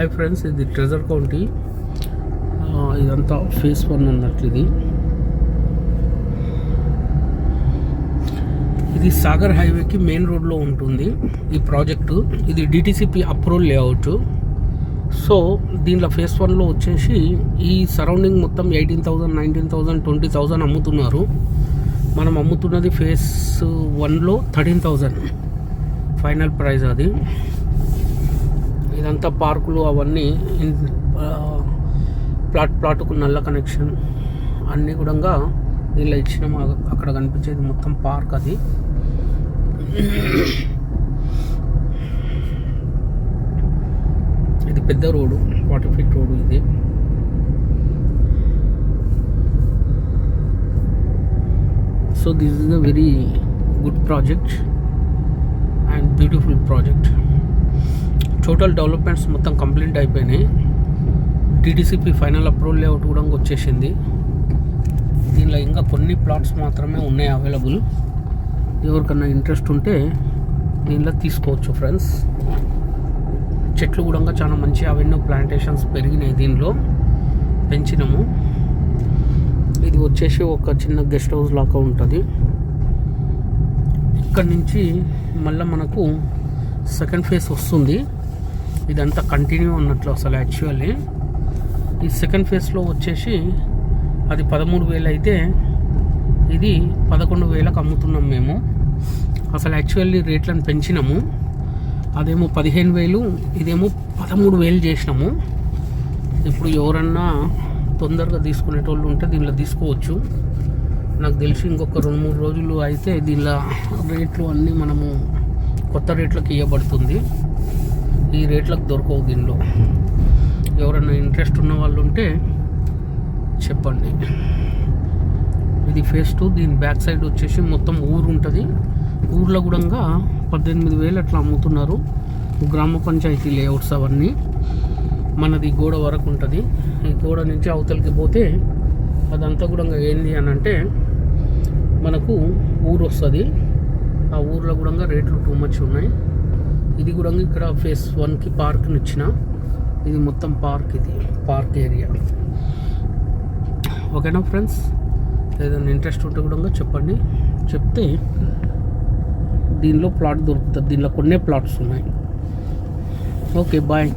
Hi friends, ఇది treasure county. ఇదంతా face 1 అన్నట్లు. ఇది సాగర్ హైవేకి మెయిన్ రోడ్లో ఉంటుంది ఈ ప్రాజెక్టు. ఇది డిటిసిపి అప్రూవల్ లేఅవుట్. సో దీంట్లో ఫేస్ 1లో వచ్చేసి ఈ సరౌండింగ్ మొత్తం 18,000, 19,000, 20,000 అమ్ముతున్నారు. మనం అమ్ముతున్నది ఫేస్ 1లో 13,000 ఫైనల్ ప్రైస్. అది ఇదంతా పార్కులు అవన్నీ, ప్లాట్కు నల్ల కనెక్షన్ అన్నీ కూడా దీనిలో ఇచ్చిన. అక్కడ కనిపించేది మొత్తం పార్క్. అది ఇది పెద్ద రోడ్డు, 40 ఫీట్ రోడ్డు ఇది. So this is a very good project and beautiful project. Total developments మొత్తం కంప్లీట్ అయిపోయినాయి. టీడీసీపీ ఫైనల్ అప్రూవల్ లేఅవుట్ కూడా వచ్చేసింది. దీనిలో ఇంకా కొన్ని ప్లాట్స్ మాత్రమే ఉన్నాయి అవైలబుల్. ఎవరికన్నా ఇంట్రెస్ట్ ఉంటే దీనిలో తీసుకోవచ్చు ఫ్రెండ్స్. చెట్లు కూడా చాలా మంచి అవెన్యూ ప్లాంటేషన్స్ పెరిగినాయి, దీనిలో పెంచినాము. ఇది వచ్చేసి ఒక చిన్న గెస్ట్ హౌస్ లాగా ఉంటుంది. ఇక్కడ నుంచి మళ్ళీ మనకు సెకండ్ ఫేజ్ వస్తుంది. ఇదంతా కంటిన్యూ అన్నట్లు అసలు. యాక్చువల్లీ ఈ సెకండ్ ఫేజ్లో వచ్చేసి అది 13,000 అయితే ఇది 11,000కు అమ్ముతున్నాం మేము. అసలు యాక్చువల్లీ రేట్లను పెంచినాము. అదేమో 15,000, ఇదేమో 13,000 చేసినాము. ఇప్పుడు ఎవరన్నా తొందరగా తీసుకునేటోళ్ళు ఉంటే దీనిలో తీసుకోవచ్చు. నాకు తెలిసి ఇంకొక 2-3 రోజులు అయితే దీనిలో రేట్లు అన్నీ మనము కొత్త రేట్లకు ఇవ్వబడుతుంది. ఈ రేట్లకు దొరకవు దీనిలో. ఎవరైనా ఇంట్రెస్ట్ ఉన్న వాళ్ళు ఉంటే చెప్పండి. ఇది ఫేస్ 2. దీని బ్యాక్ సైడ్ వచ్చేసి మొత్తం ఊరు ఉంటుంది. ఊర్లో కూడా 18,000 అట్లా అమ్ముతున్నారు. గ్రామ పంచాయతీ లేఅవుట్స్ అవన్నీ. మనది గోడ వరకు ఉంటుంది. ఈ గోడ నుంచి అవతలకి పోతే అదంతా కూడా ఏంది అని అంటే మనకు ఊరు వస్తుంది. ఆ ఊర్లో కూడా రేట్లు టూ మచ్ ఉన్నాయి. ఇది కూడా ఇక్కడ ఫేస్ 1కి పార్క్ని ఇచ్చిన. ఇది మొత్తం పార్క్, ఇది పార్క్ ఏరియా. ఓకేనా ఫ్రెండ్స్, ఏదైనా ఇంట్రెస్ట్ ఉంటే కూడా చెప్పండి. చెప్తే దీనిలో ప్లాట్ దొరుకుతుంది. దీనిలో కొన్ని ప్లాట్స్ ఉన్నాయి. Okay, bye.